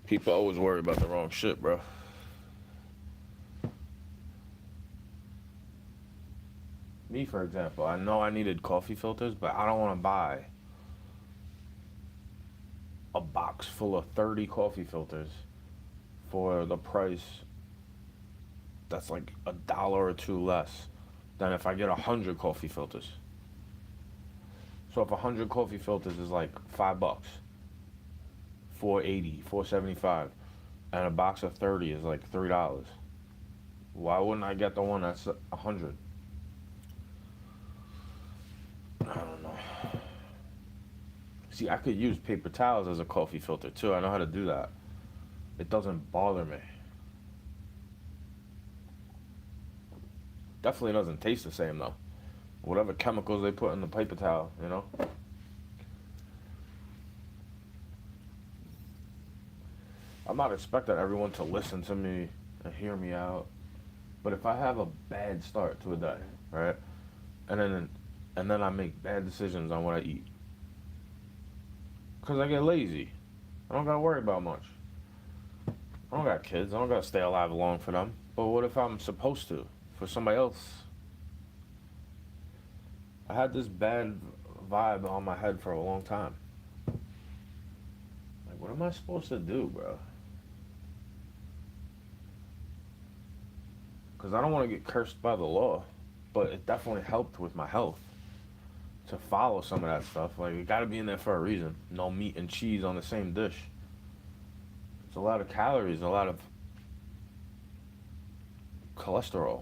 People always worry about the wrong shit, bro. Me, for example, I know I needed coffee filters, but I don't want to buy a box full of 30 coffee filters for the price that's like $1 or two less than if I get 100 coffee filters. So if 100 coffee filters is like $5, 480, 475, and a box of 30 is like $3. Why wouldn't I get the one that's 100? I don't know. See, I could use paper towels as a coffee filter too. I know how to do that. It doesn't bother me. Definitely doesn't taste the same though. Whatever chemicals they put in the paper towel, you know? I'm not expecting everyone to listen to me and hear me out. But if I have a bad start to a day, right? And then I make bad decisions on what I eat. Cause I get lazy. I don't gotta worry about much. I don't got kids. I don't gotta stay alive long for them. But what if I'm supposed to? For somebody else? I had this bad vibe on my head for a long time. Like, what am I supposed to do, bro? Because I don't want to get cursed by the law, but it definitely helped with my health to follow some of that stuff. Like, it got to be in there for a reason. No meat and cheese on the same dish. It's a lot of calories, a lot of cholesterol.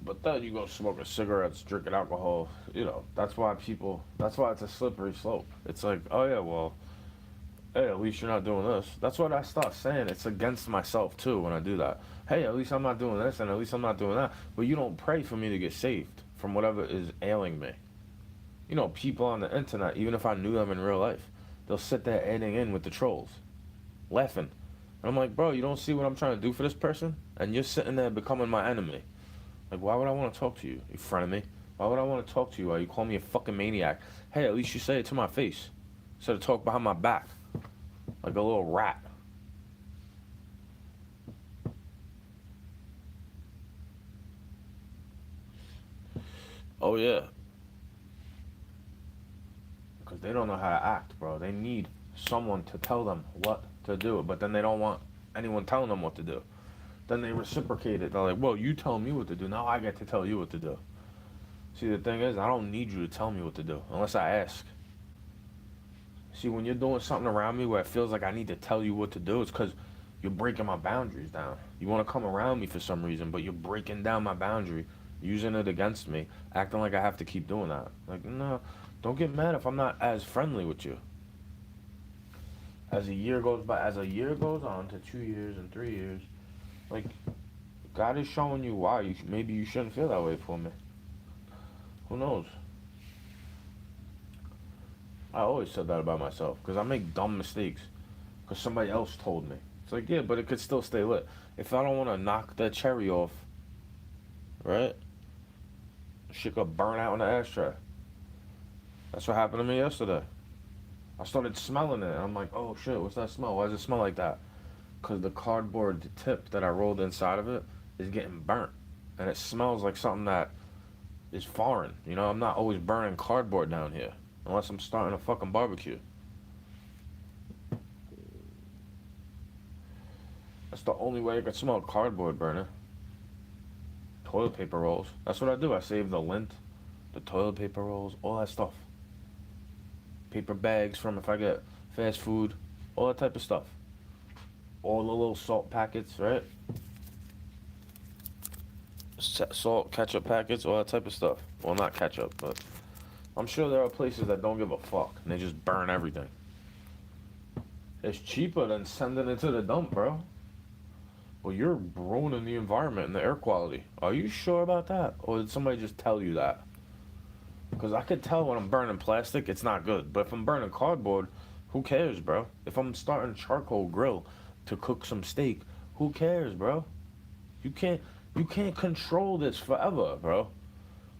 But then you go smoking cigarettes, drinking alcohol. That's why it's a slippery slope. It's like, oh yeah, well, hey, at least you're not doing this. That's what I start saying. It's against myself too when I do that. Hey, at least I'm not doing this, and at least I'm not doing that. But you don't pray for me to get saved from whatever is ailing me. People on the internet, even if I knew them in real life, they'll sit there adding in with the trolls, laughing. And I'm like, bro, you don't see what I'm trying to do for this person? And you're sitting there becoming my enemy. Like, why would I want to talk to you, you friend of me? Why would I want to talk to you while you call me a fucking maniac? Hey, at least you say it to my face instead of talk behind my back like a little rat. Oh yeah, because they don't know how to act, bro. They need someone to tell them what to do, but then they don't want anyone telling them what to do. Then they reciprocate it. They're like, well, you tell me what to do. Now I get to tell you what to do. See, the thing is, I don't need you to tell me what to do unless I ask. See, when you're doing something around me where it feels like I need to tell you what to do, it's because you're breaking my boundaries down. You want to come around me for some reason, but you're breaking down my boundary, using it against me, acting like I have to keep doing that. Like, no, don't get mad if I'm not as friendly with you. As a year goes by, as a year goes on to 2 years and 3 years, like, God is showing you why. Maybe you shouldn't feel that way for me. Who knows? I always said that about myself because I make dumb mistakes because somebody else told me. It's like, yeah, but it could still stay lit. If I don't want to knock that cherry off, right? Shit could burn out in the ashtray. That's what happened to me yesterday. I started smelling it. And I'm like, oh shit, what's that smell? Why does it smell like that? Because the cardboard tip that I rolled inside of it is getting burnt. And it smells like something that is foreign. I'm not always burning cardboard down here unless I'm starting a fucking barbecue. That's the only way I could smell cardboard burning. Toilet paper rolls. That's what I do. I save the lint, the toilet paper rolls, all that stuff. Paper bags from if I get fast food, all that type of stuff. All the little salt packets, right? Salt, ketchup packets, all that type of stuff. Well, not ketchup, but I'm sure there are places that don't give a fuck and they just burn everything. It's cheaper than sending it to the dump, bro. Well, you're ruining the environment and the air quality. Are you sure about that? Or did somebody just tell you that? Because I could tell when I'm burning plastic, it's not good. But if I'm burning cardboard, who cares, bro? If I'm starting charcoal grill to cook some steak, who cares, bro? You can't control this forever, bro.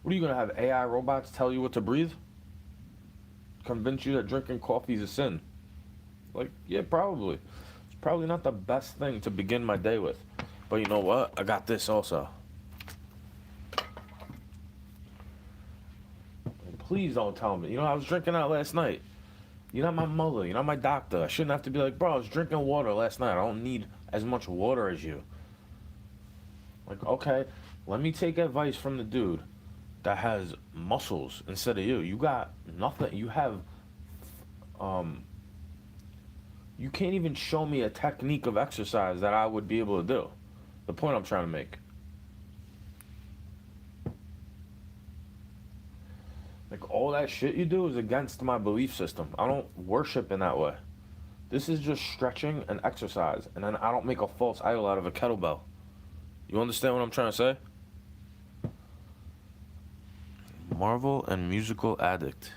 What are you gonna have AI robots tell you what to breathe? Convince you that drinking coffee is a sin? Like, yeah, probably. It's probably not the best thing to begin my day with. But you know what? I got this also. Please don't tell me. You know, I was drinking out last night. You're not my mother. You're not my doctor. I shouldn't have to be like, bro, I was drinking water last night. I don't need as much water as you. Like, okay, let me take advice from the dude that has muscles instead of you. You got nothing. You have, um, you can't even show me a technique of exercise that I would be able to do. The point I'm trying to make. Like, all that shit you do is against my belief system. I don't worship in that way. This is just stretching and exercise, and then I don't make a false idol out of a kettlebell. You understand what I'm trying to say? Marvel and musical addict.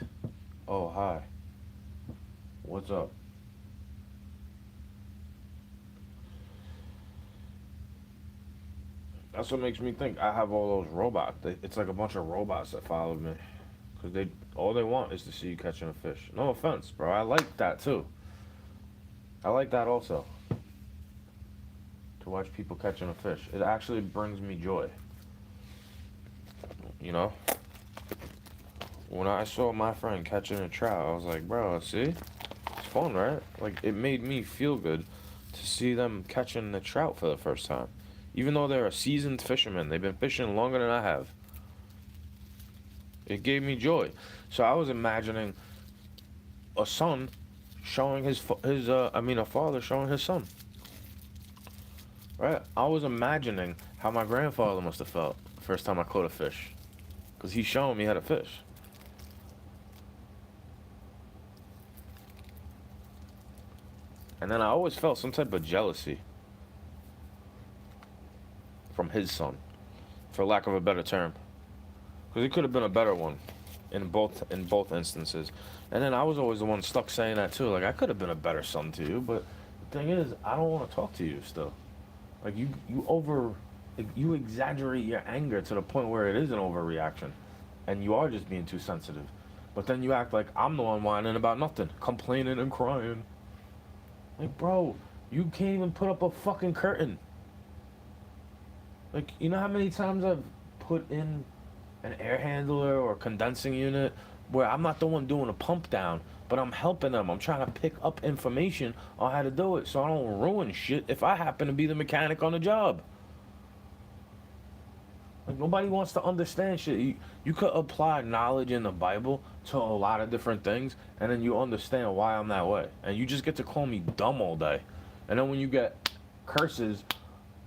Oh, hi. What's up? That's what makes me think I have all those robots. It's like a bunch of robots that follow me. Because they all they want is to see you catching a fish. No offense, bro. I like that too. I like that also. To watch people catching a fish. It actually brings me joy. You know? When I saw my friend catching a trout, I was like, bro, see? It's fun, right? Like, it made me feel good to see them catching the trout for the first time. Even though they're a seasoned fisherman, they've been fishing longer than I have. It gave me joy. So I was imagining a son showing a father showing his son. Right? I was imagining how my grandfather must have felt the first time I caught a fish. Because he's showing me how to fish. And then I always felt some type of jealousy from his son, for lack of a better term. Because he could have been a better one in both instances. And then I was always the one stuck saying that too. Like, I could have been a better son to you, but the thing is, I don't want to talk to you still. Like, you exaggerate your anger to the point where it is an overreaction, and you are just being too sensitive. But then you act like I'm the one whining about nothing, complaining and crying. Like, bro, you can't even put up a fucking curtain. Like, you know how many times I've put in an air handler or condensing unit where I'm not the one doing a pump down, but I'm helping them. I'm trying to pick up information on how to do it so I don't ruin shit if I happen to be the mechanic on the job. Like, nobody wants to understand shit. You could apply knowledge in the Bible to a lot of different things, and then you understand why I'm that way. And you just get to call me dumb all day. And then when you get curses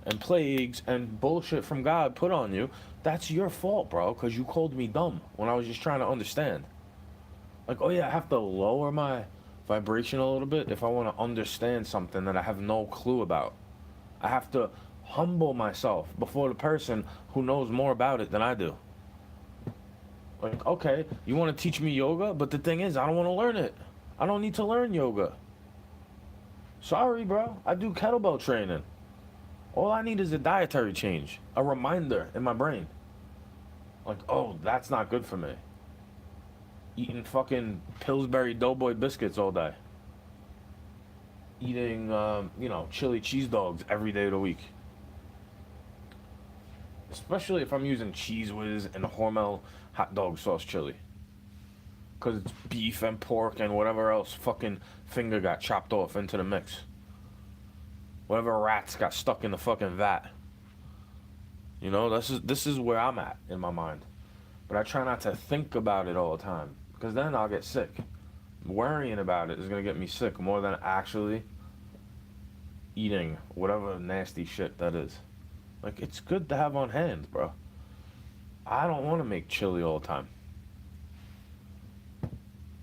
and plagues and bullshit from God put on you, that's your fault, bro, because you called me dumb when I was just trying to understand. Like, oh yeah, I have to lower my vibration a little bit if I want to understand something that I have no clue about. I have to humble myself before the person who knows more about it than I do. Like, okay, you want to teach me yoga, but the thing is, I don't want to learn it. I don't need to learn yoga. Sorry, bro. I do kettlebell training. All I need is a dietary change, a reminder in my brain. Like, oh, that's not good for me. Eating fucking Pillsbury Doughboy biscuits all day. Eating, chili cheese dogs every day of the week. Especially if I'm using Cheese Whiz and Hormel hot dog sauce chili. Because it's beef and pork and whatever else fucking finger got chopped off into the mix. Whatever rats got stuck in the fucking vat. You know, this is where I'm at in my mind. But I try not to think about it all the time. Because then I'll get sick. Worrying about it is going to get me sick more than actually eating whatever nasty shit that is. Like, it's good to have on hand, bro. I don't want to make chili all the time.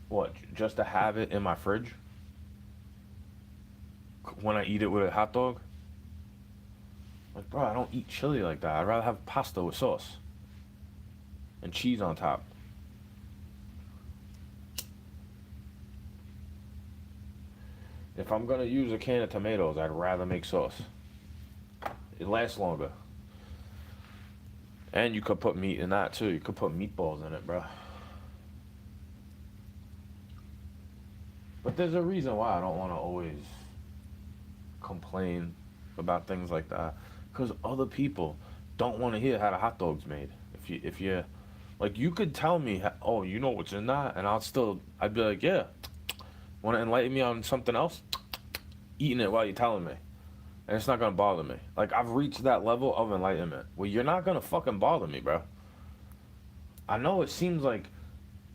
What, just to have it in my fridge? When I eat it with a hot dog? Like, bro, I don't eat chili like that. I'd rather have pasta with sauce. And cheese on top. If I'm gonna use a can of tomatoes, I'd rather make sauce. It lasts longer. And you could put meat in that too. You could put meatballs in it, bro. But there's a reason why I don't want to always complain about things like that, because other people don't want to hear how the hot dog's made. If you like, you could tell me, oh, you know what's in that, and I'd be like, yeah. Want to enlighten me on something else? Eating it while you're telling me, and it's not gonna bother me. Like, I've reached that level of enlightenment where you're not gonna fucking bother me, bro. I know it seems like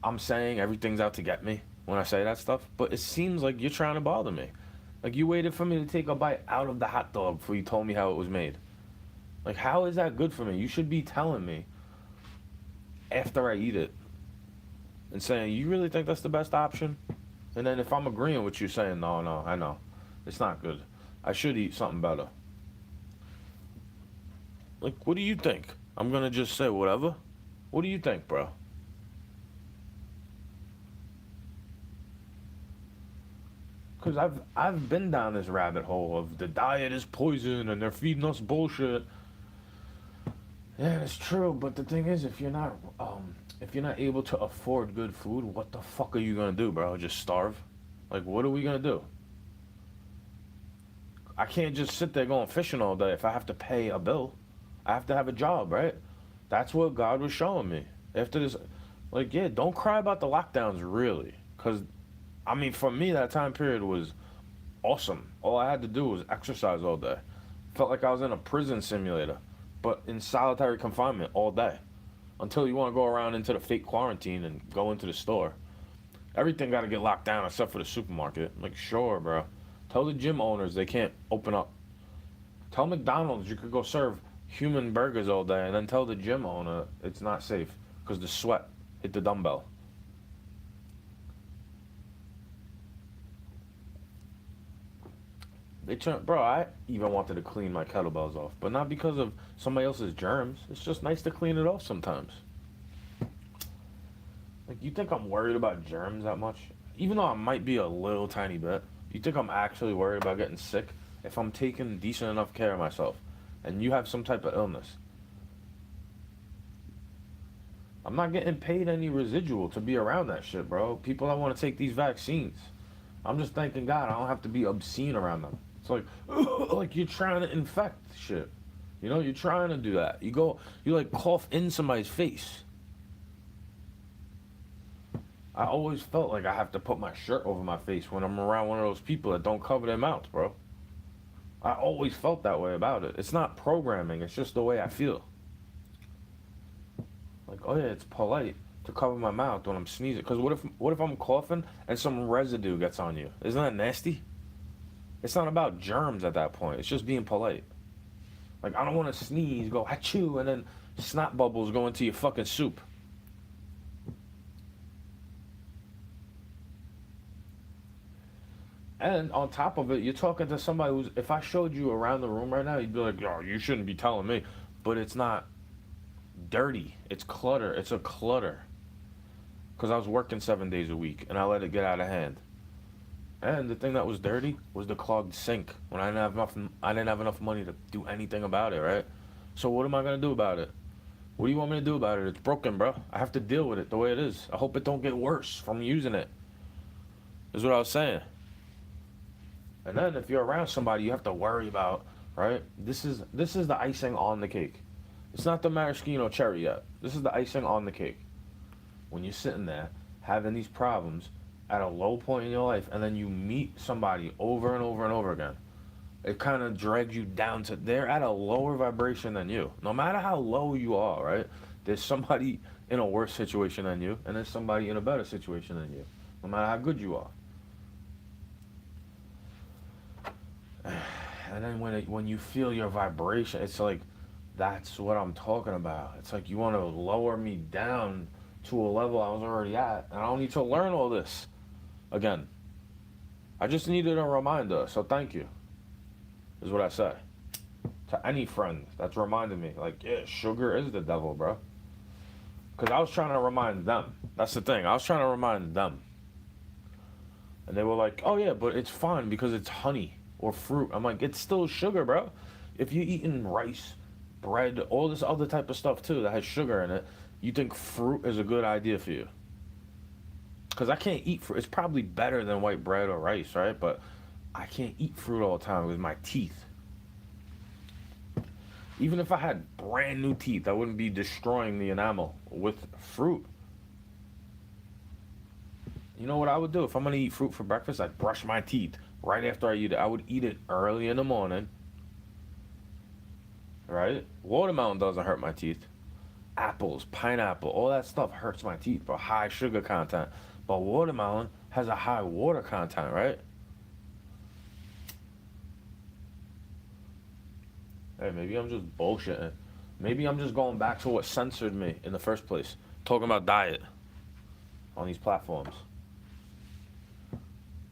I'm saying everything's out to get me when I say that stuff, but it seems like you're trying to bother me. Like, you waited for me to take a bite out of the hot dog before you told me how it was made. Like, how is that good for me? You should be telling me after I eat it and saying, you really think that's the best option? And then if I'm agreeing with you saying, no, no, I know, it's not good, I should eat something better. Like, what do you think? I'm gonna just say whatever? What do you think, bro? Because I've been down this rabbit hole of the diet is poison and they're feeding us bullshit. Yeah, it's true, but the thing is, if you're not able to afford good food, what the fuck are you gonna do, bro? Just starve? Like, what are we gonna do? I can't just sit there going fishing all day if I have to pay a bill. I have to have a job, right? That's what God was showing me. After this, like, yeah, don't cry about the lockdowns, really. Because, I mean, for me, that time period was awesome. All I had to do was exercise all day. Felt like I was in a prison simulator, but in solitary confinement all day. Until you want to go around into the fake quarantine and go into the store. Everything got to get locked down except for the supermarket. Like, sure, bro. Tell the gym owners they can't open up. Tell McDonald's you could go serve human burgers all day, and then tell the gym owner it's not safe because the sweat hit the dumbbell. Bro, I even wanted to clean my kettlebells off, but not because of somebody else's germs. It's just nice to clean it off sometimes. Like, you think I'm worried about germs that much? Even though I might be a little tiny bit, you think I'm actually worried about getting sick if I'm taking decent enough care of myself and you have some type of illness? I'm not getting paid any residual to be around that shit, bro. People that want to take these vaccines. I'm just thanking God I don't have to be obscene around them. It's like, like you're trying to infect shit. You know, you're trying to do that. You like cough in somebody's face. I always felt like I have to put my shirt over my face when I'm around one of those people that don't cover their mouths, bro. I always felt that way about it. It's not programming, it's just the way I feel. Like, oh yeah, it's polite to cover my mouth when I'm sneezing. Because what if I'm coughing and some residue gets on you? Isn't that nasty? It's not about germs at that point. It's just being polite. Like, I don't want to sneeze, go achoo, and then snot bubbles go into your fucking soup. And on top of it, you're talking to somebody who's, if I showed you around the room right now, you'd be like, yo, you shouldn't be telling me. But it's not dirty. It's clutter. It's a clutter. Because I was working 7 days a week, and I let it get out of hand. And the thing that was dirty was the clogged sink when I didn't have enough money to do anything about it, right? So what am I going to do about it? What do you want me to do about it? It's broken, bro. I have to deal with it the way it is. I hope it don't get worse from using it. Is what I was saying. And then if you're around somebody you have to worry about, right? This is the icing on the cake. It's not the maraschino cherry yet. This is the icing on the cake. When you're sitting there having these problems at a low point in your life, and then you meet somebody over and over and over again, it kind of drags you down to, they're at a lower vibration than you. No matter how low you are, right? There's somebody in a worse situation than you, and there's somebody in a better situation than you. No matter how good you are. And then when you feel your vibration, it's like, that's what I'm talking about. It's like you want to lower me down to a level I was already at, and I don't need to learn all this again. I just needed a reminder, so thank you, is what I say. To any friend that's reminded me, like, yeah, sugar is the devil, bro. Because I was trying to remind them. That's the thing. I was trying to remind them. And they were like, oh yeah, but it's fine because it's honey or fruit. I'm like, it's still sugar, bro. If you're eating rice bread, all this other type of stuff too that has sugar in it, you think fruit is a good idea for you? Because I can't eat fruit. It's probably better than white bread or rice, right? But I can't eat fruit all the time with my teeth. Even if I had brand new teeth, I wouldn't be destroying the enamel with fruit. You know what I would do? If I'm gonna eat fruit for breakfast, I'd brush my teeth right after I eat it. I would eat it early in the morning, right? Watermelon doesn't hurt my teeth. Apples, pineapple, all that stuff hurts my teeth for high sugar content. But watermelon has a high water content, right? Hey, maybe I'm just bullshitting. Maybe I'm just going back to what censored me in the first place. Talking about diet on these platforms.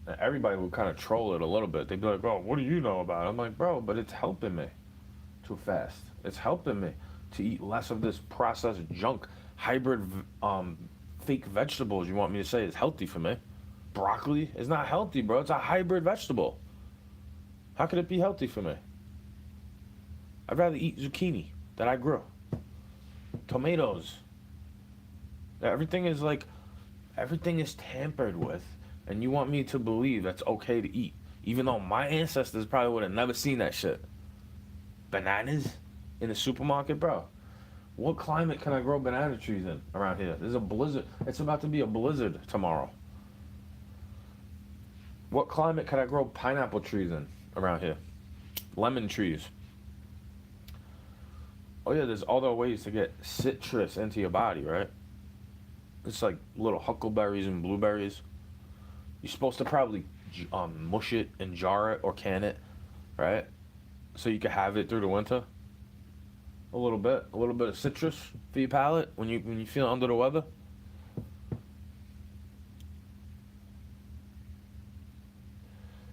And everybody would kind of troll it a little bit. They'd be like, "Oh, what do you know about it?" I'm like, "Bro, but it's helping me to fast. It's helping me to eat less of this processed junk, hybrid, fake vegetables. You want me to say is healthy for me? Broccoli is not healthy, bro. It's a hybrid vegetable. How could it be healthy for me? I'd rather eat zucchini that I grew, tomatoes. Everything is like, everything is tampered with, and you want me to believe that's okay to eat, even though my ancestors probably would have never seen that shit. Bananas in the supermarket, bro. What climate can I grow banana trees in around here? There's a blizzard. It's about to be a blizzard tomorrow. What climate can I grow pineapple trees in around here? Lemon trees. Oh yeah, there's other ways to get citrus into your body, right? It's like little huckleberries and blueberries. You're supposed to probably mush it and jar it or can it, right? So you can have it through the winter. A little bit of citrus for your palate when you feel under the weather.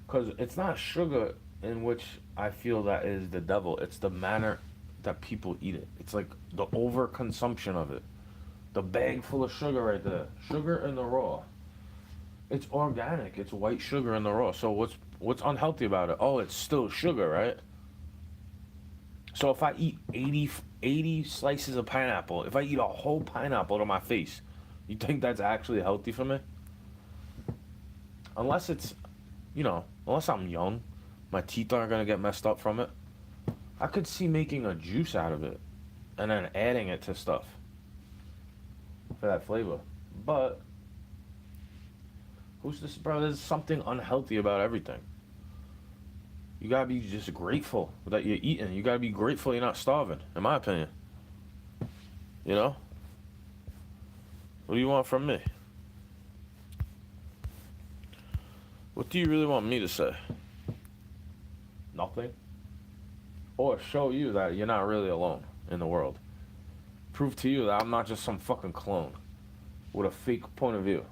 Because it's not sugar in which I feel that is the devil. It's the manner that people eat it. It's like the overconsumption of it. The bag full of sugar right there. Sugar in the raw. It's organic. It's white sugar in the raw. So what's unhealthy about it? Oh, it's still sugar, right? So if I eat 80 slices of pineapple, if I eat a whole pineapple to my face, you think that's actually healthy for me? Unless it's, unless I'm young, my teeth aren't going to get messed up from it. I could see making a juice out of it and then adding it to stuff for that flavor. But who's this, bro? There's something unhealthy about everything. You gotta be just grateful that you're eating. You gotta be grateful you're not starving, in my opinion. You know? What do you want from me? What do you really want me to say? Nothing? Or show you that you're not really alone in the world. Prove to you that I'm not just some fucking clone with a fake point of view.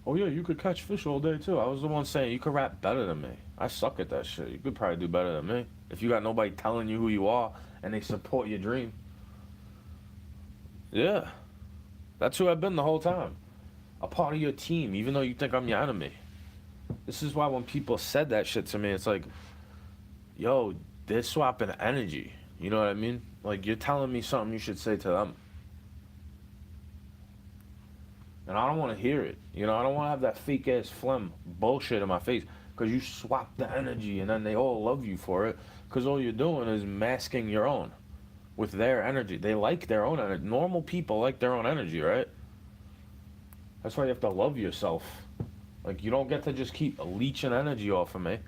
Oh yeah, you could catch fish all day too. I was the one saying you could rap better than me. I suck at that shit. You could probably do better than me. If you got nobody telling you who you are and they support your dream. Yeah. That's who I've been the whole time. A part of your team, even though you think I'm your enemy. This is why when people said that shit to me, it's like, yo, they're swapping energy. You know what I mean? Like, you're telling me something you should say to them. And I don't want to hear it. I don't want to have that fake ass phlegm bullshit in my face. Because you swap the energy and then they all love you for it. Because all you're doing is masking your own with their energy. They like their own energy. Normal people like their own energy, right? That's why you have to love yourself. Like, you don't get to just keep leeching energy off of me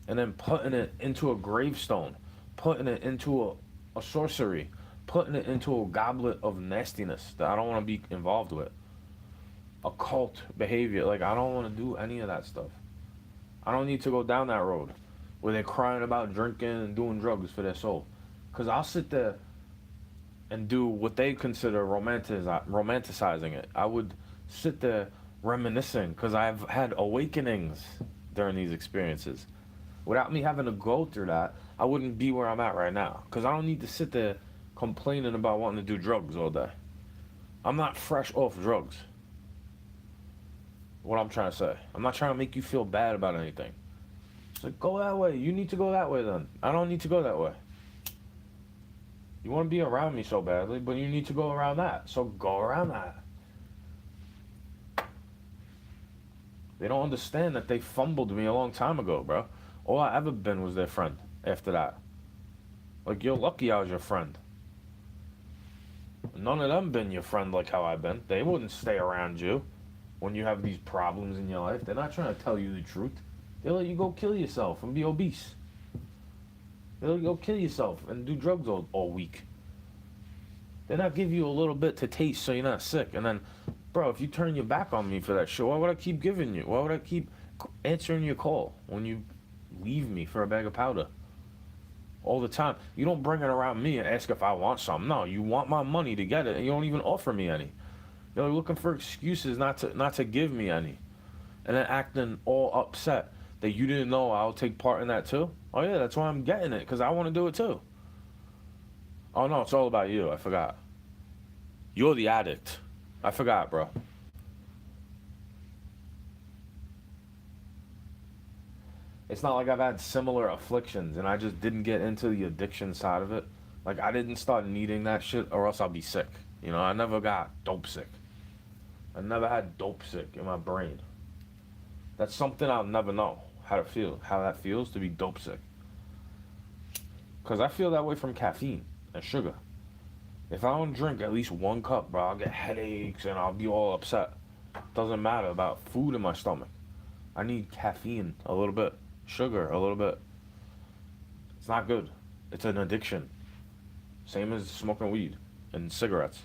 and then putting it into a gravestone, putting it into a sorcery, putting it into a goblet of nastiness that I don't want to be involved with. Occult behavior. Like, I don't want to do any of that stuff. I don't need to go down that road where they're crying about drinking and doing drugs for their soul. Because I'll sit there and do what they consider romanticizing it. I would sit there reminiscing because I've had awakenings during these experiences. Without me having to go through that, I wouldn't be where I'm at right now. Because I don't need to sit there complaining about wanting to do drugs all day. I'm not fresh off drugs. What I'm trying to say. I'm not trying to make you feel bad about anything. It's like, go that way. You need to go that way then. I don't need to go that way. You want to be around me so badly, but you need to go around that. So go around that. They don't understand that they fumbled me a long time ago, bro. All I ever been was their friend after that. Like, you're lucky I was your friend. None of them been your friend like how I've been. They wouldn't stay around you when you have these problems in your life. They're not trying to tell you the truth. They let you go kill yourself and be obese. They let you go kill yourself and do drugs all week. They not give you a little bit to taste so you're not sick. And then, bro, if you turn your back on me for that shit, why would I keep giving you? Why would I keep answering your call when you leave me for a bag of powder? All the time. You don't bring it around me and ask if I want something. No, you want my money to get it, and you don't even offer me any. You're looking for excuses not to give me any, and then acting all upset that you didn't know I'll take part in that too. Oh yeah, that's why I'm getting it, because I want to do it too. Oh no, it's all about you. I forgot. You're the addict. I forgot, bro. It's not like I've had similar afflictions and I just didn't get into the addiction side of it. Like, I didn't start needing that shit or else I'll be sick. You know, I never got dope sick. I never had dope sick in my brain. That's something I'll never know how that feels to be dope sick. Because I feel that way from caffeine and sugar. If I don't drink at least one cup, bro, I'll get headaches and I'll be all upset. Doesn't matter about food in my stomach. I need caffeine a little bit, sugar a little bit. It's not good. It's an addiction. Same as smoking weed and cigarettes.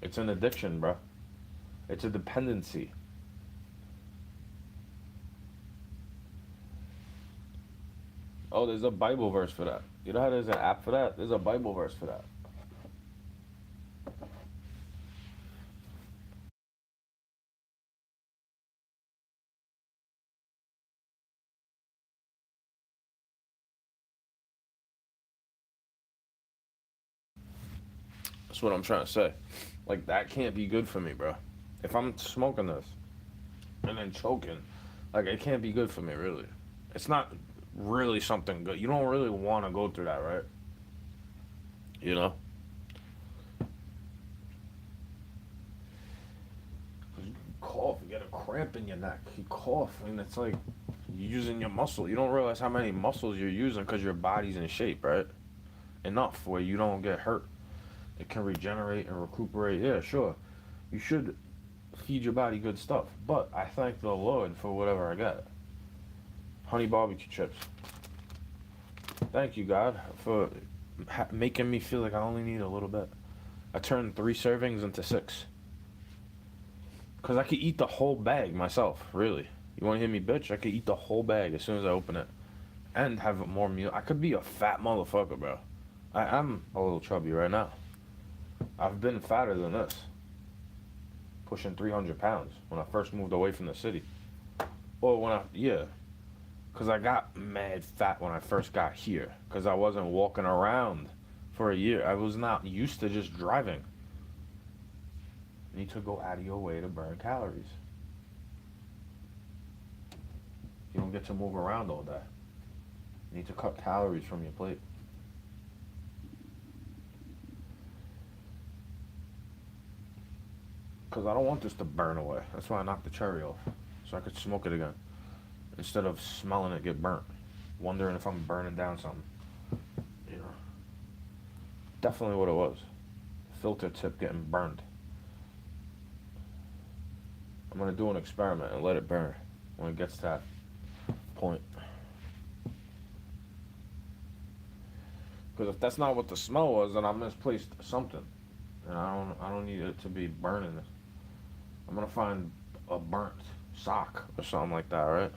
It's an addiction, bro. It's a dependency. Oh, there's a Bible verse for that. You know how there's an app for that? There's a Bible verse for that. That's what I'm trying to say. Like, that can't be good for me, bro. If I'm smoking this and then choking, like, it can't be good for me, really. It's not really something good. You don't really want to go through that, right? You know? You cough, you get a cramp in your neck. You cough, and it's like you're using your muscle. You don't realize how many muscles you're using because your body's in shape, right? Enough where you don't get hurt. It can regenerate and recuperate. Yeah, sure. You should feed your body good stuff. But I thank the Lord for whatever I got. Honey barbecue chips. Thank you, God, for making me feel like I only need a little bit. I turned 3 servings into 6. Because I could eat the whole bag myself, really. You want to hear me, bitch? I could eat the whole bag as soon as I open it. And have more meal. I could be a fat motherfucker, bro. I'm a little chubby right now. I've been fatter than this. Pushing 300 pounds when I first moved away from the city. Or yeah. Because I got mad fat when I first got here. Because I wasn't walking around for a year. I was not used to just driving. You need to go out of your way to burn calories. You don't get to move around all day. You need to cut calories from your plate. Because I don't want this to burn away. That's why I knocked the cherry off. So I could smoke it again. Instead of smelling it get burnt. Wondering if I'm burning down something. You know. Definitely what it was. Filter tip getting burned. I'm going to do an experiment and let it burn when it gets to that point. Because if that's not what the smell was, then I misplaced something. And I don't need it to be burning. I'm gonna find a burnt sock or something like that, right?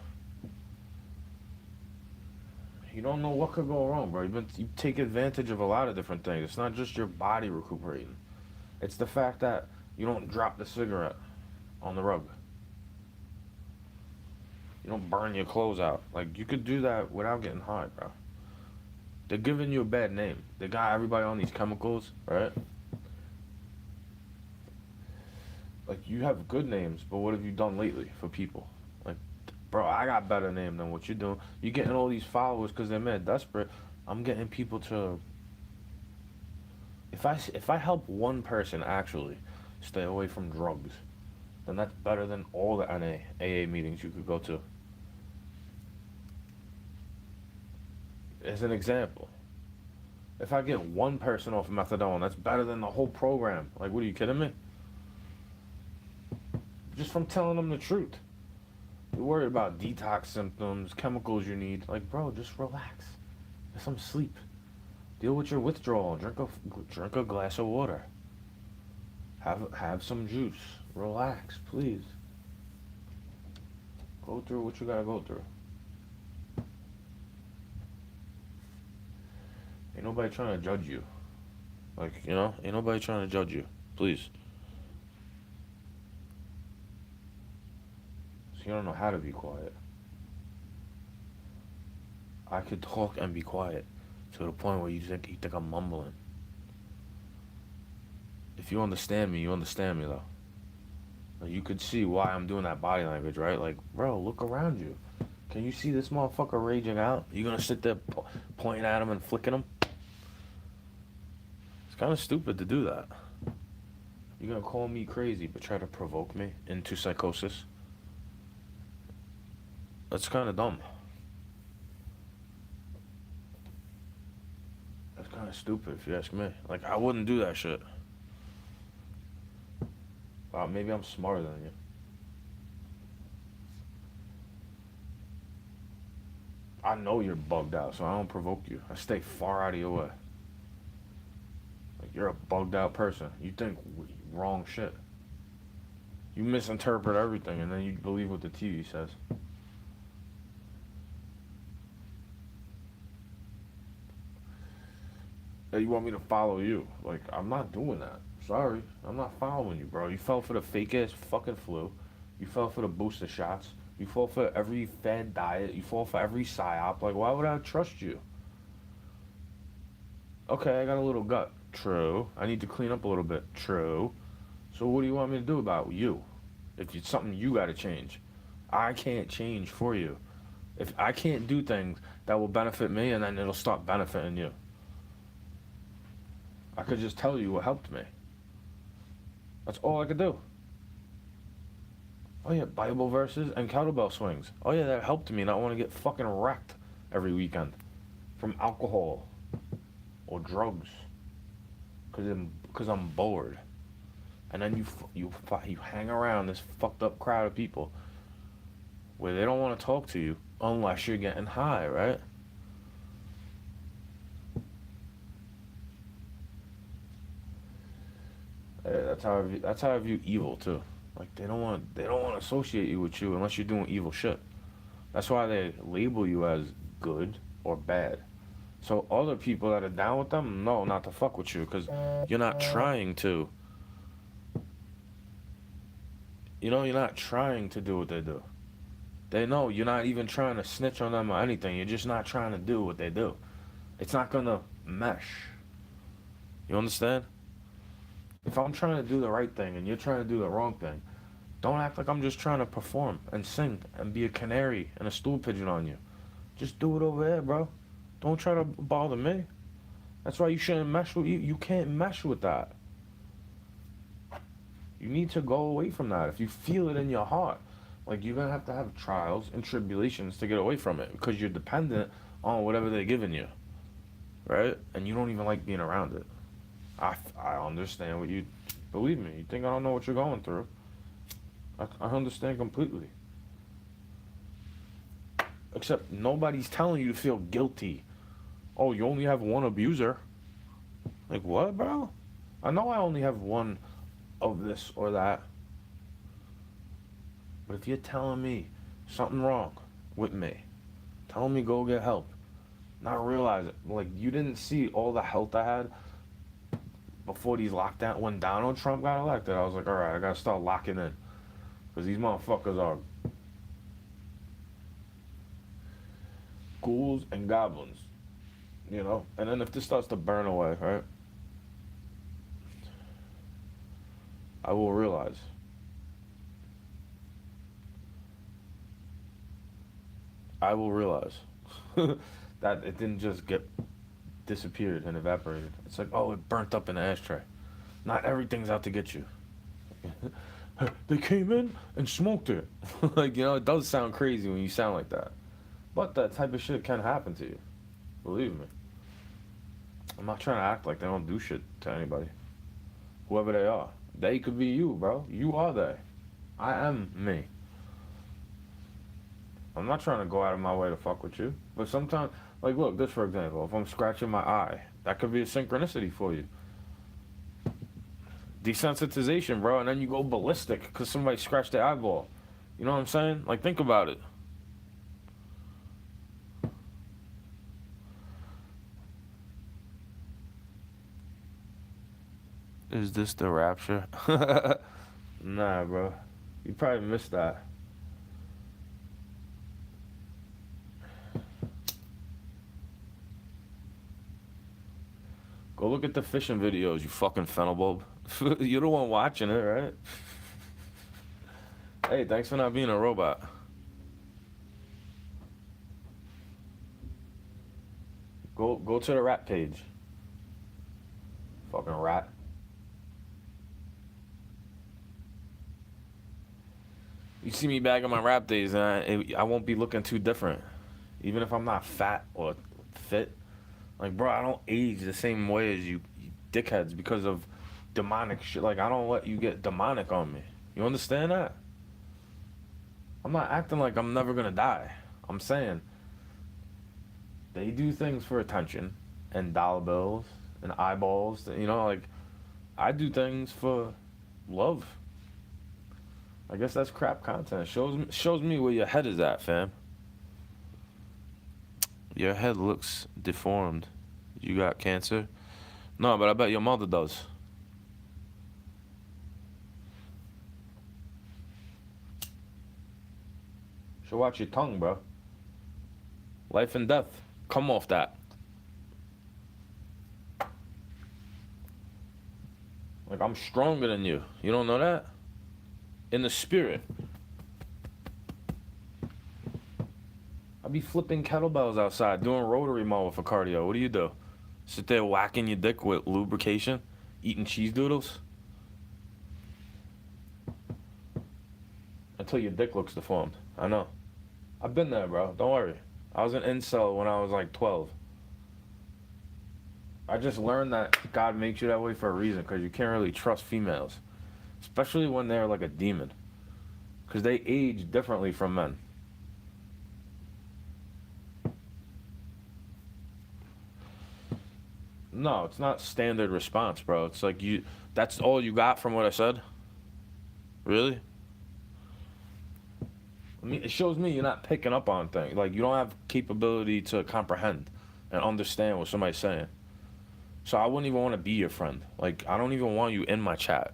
You don't know what could go wrong, bro. You take advantage of a lot of different things. It's not just your body recuperating. It's the fact that you don't drop the cigarette on the rug. You don't burn your clothes out. Like, you could do that without getting high, bro. They're giving you a bad name. They got everybody on these chemicals, right? Like, you have good names, but what have you done lately for people? Like, Bro, I got better name than what you're doing. You getting all these followers because they're mad desperate. I'm getting people to. If I help one person actually stay away from drugs, then that's better than all the AA meetings you could go to. As an example, if I get one person off methadone, that's better than the whole program. Like, what are you kidding me? Just from telling them the truth. You're worried about detox symptoms, chemicals you need. Like, bro, just relax. Get some sleep. Deal with your withdrawal. Drink a glass of water. Have some juice. Relax, please. Go through what you gotta go through. Ain't nobody trying to judge you. Like, ain't nobody trying to judge you. Please. So you don't know how to be quiet. I could talk and be quiet to the point where you think I'm mumbling. If you understand me, you understand me though. Like, you could see why I'm doing that body language, right? Like, bro, look around you. Can you see this motherfucker raging out? You gonna sit there pointing at him and flicking him? It's kind of stupid to do that. You're gonna call me crazy but try to provoke me into psychosis? That's kind of dumb. That's kind of stupid if you ask me. Like, I wouldn't do that shit. Maybe I'm smarter than you. I know you're bugged out, so I don't provoke you. I stay far out of your way. Like, you're a bugged out person. You think wrong shit. You misinterpret everything, and then you believe what the TV says. That you want me to follow you. Like, I'm not doing that. Sorry. I'm not following you, bro. You fell for the fake ass fucking flu. You fell for the booster shots. You fall for every fad diet. You fall for every psyop. Like, why would I trust you? Okay, I got a little gut. True. I need to clean up a little bit. True. So what do you want me to do about you? If it's something you got to change. I can't change for you. If I can't do things that will benefit me, and then it'll stop benefiting you. I could just tell you what helped me. That's all I could do. Oh yeah, Bible verses and kettlebell swings. Oh yeah, that helped me not want to get fucking wrecked every weekend from alcohol or drugs because I'm bored. And then you hang around this fucked up crowd of people where they don't want to talk to you unless you're getting high, right? That's how I view evil too. Like, they don't want to associate you with you unless you're doing evil shit. That's why they label you as good or bad. So other people that are down with them know not to fuck with you because you're not trying to. You're not trying to do what they do. They know you're not even trying to snitch on them or anything. You're just not trying to do what they do. It's not gonna mesh. You understand? If I'm trying to do the right thing and you're trying to do the wrong thing, don't act like I'm just trying to perform and sing and be a canary and a stool pigeon on you. Just do it over there, bro. Don't try to bother me. That's why you shouldn't mesh with you. You can't mesh with that. You need to go away from that. If you feel it in your heart, like, you're gonna have trials and tribulations to get away from it because you're dependent on whatever they're giving you, right? And you don't even like being around it. I understand what you believe me. You think I don't know what you're going through? I understand completely. Except nobody's telling you to feel guilty. Oh, you only have one abuser. Like, what, bro? I know I only have one of this or that. But if you're telling me something wrong with me, telling me go get help, not realize it. Like, you didn't see all the health I had before these lockdowns. When Donald Trump got elected, I was like, all right, I gotta start locking in. Because these motherfuckers are ghouls and goblins, And then if this starts to burn away, right, I will realize. I will realize that it didn't just get disappeared and evaporated. It's like, oh, it burnt up in the ashtray. Not everything's out to get you. They came in and smoked it. Like, it does sound crazy when you sound like that. But that type of shit can happen to you. Believe me. I'm not trying to act like they don't do shit to anybody. Whoever they are. They could be you, bro. You are they. I am me. I'm not trying to go out of my way to fuck with you. But sometimes, like, look, this for example. If I'm scratching my eye, that could be a synchronicity for you. Desensitization, bro, and then you go ballistic because somebody scratched their eyeball. You know what I'm saying? Like, think about it. Is this the rapture? Nah, bro. You probably missed that. Go look at the fishing videos, you fucking fennel bulb. You're the one watching it, right? Hey, thanks for not being a robot. Go to the rat page. Fucking rat. You see me back in my rap days, and I won't be looking too different. Even if I'm not fat or fit. Like, bro, I don't age the same way as you dickheads because of demonic shit. Like, I don't let you get demonic on me. You understand that? I'm not acting like I'm never gonna die. I'm saying they do things for attention and dollar bills and eyeballs. Like, I do things for love. I guess that's crap content. Shows me where your head is at, fam. Your head looks deformed. You got cancer? No, but I bet your mother does. Should watch your tongue, bro. Life and death. Come off that. Like, I'm stronger than you. You don't know that? In the spirit. I be flipping kettlebells outside, doing rotary mower for cardio. What do you do? Sit there whacking your dick with lubrication? Eating cheese doodles? Until your dick looks deformed. I know. I've been there, bro. Don't worry. I was an incel when I was like 12. I just learned that God makes you that way for a reason, because you can't really trust females. Especially when they're like a demon. Because they age differently from men. No, it's not standard response, bro. It's like that's all you got from what I said? Really? I mean, it shows me you're not picking up on things. Like, you don't have capability to comprehend and understand what somebody's saying. So I wouldn't even want to be your friend. Like, I don't even want you in my chat.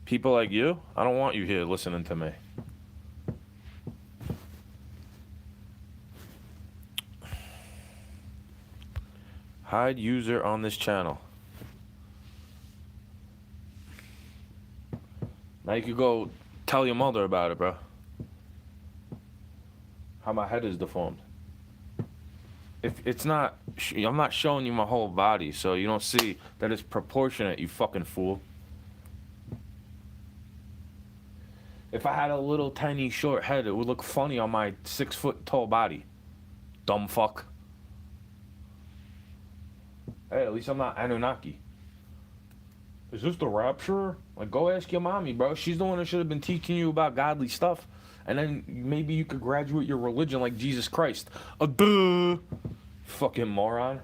People like you, I don't want you here listening to me. Hide user on this channel. Now you could go tell your mother about it, bro. How my head is deformed. If it's not, I'm not showing you my whole body, so you don't see that it's proportionate, you fucking fool. If I had a little tiny short head, it would look funny on my 6 foot tall body. Dumb fuck. Hey, at least I'm not Anunnaki. Is this the rapture? Like, go ask your mommy, bro. She's the one that should have been teaching you about godly stuff. And then maybe you could graduate your religion like Jesus Christ. Duh. Fucking moron.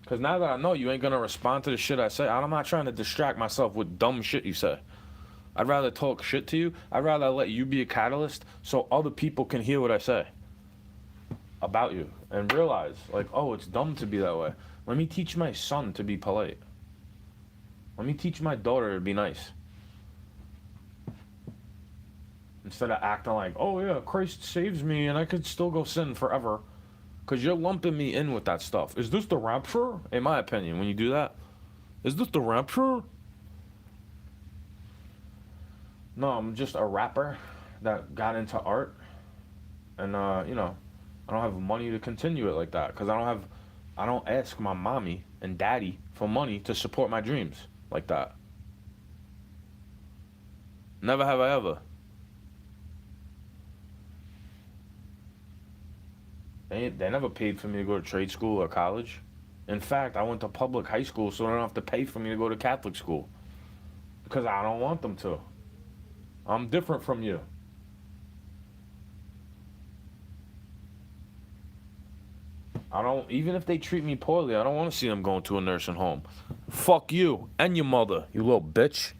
Because now that I know you ain't going to respond to the shit I say, I'm not trying to distract myself with dumb shit you say. I'd rather talk shit to you. I'd rather let you be a catalyst so other people can hear what I say about you and realize, like, oh, it's dumb to be that way. Let me teach my son to be polite. Let me teach my daughter to be nice. Instead of acting like, oh yeah, Christ saves me and I could still go sin forever. Because you're lumping me in with that stuff. Is this the rapture? In my opinion, when you do that. Is this the rapture? No, I'm just a rapper that got into art. And, I don't have money to continue it like that because I don't ask my mommy and daddy for money to support my dreams like that. Never have I ever. They never paid for me to go to trade school or college. In fact, I went to public high school so they don't have to pay for me to go to Catholic school because I don't want them to. I'm different from you. I don't, even if they treat me poorly, I don't want to see them going to a nursing home. Fuck you and your mother, you little bitch.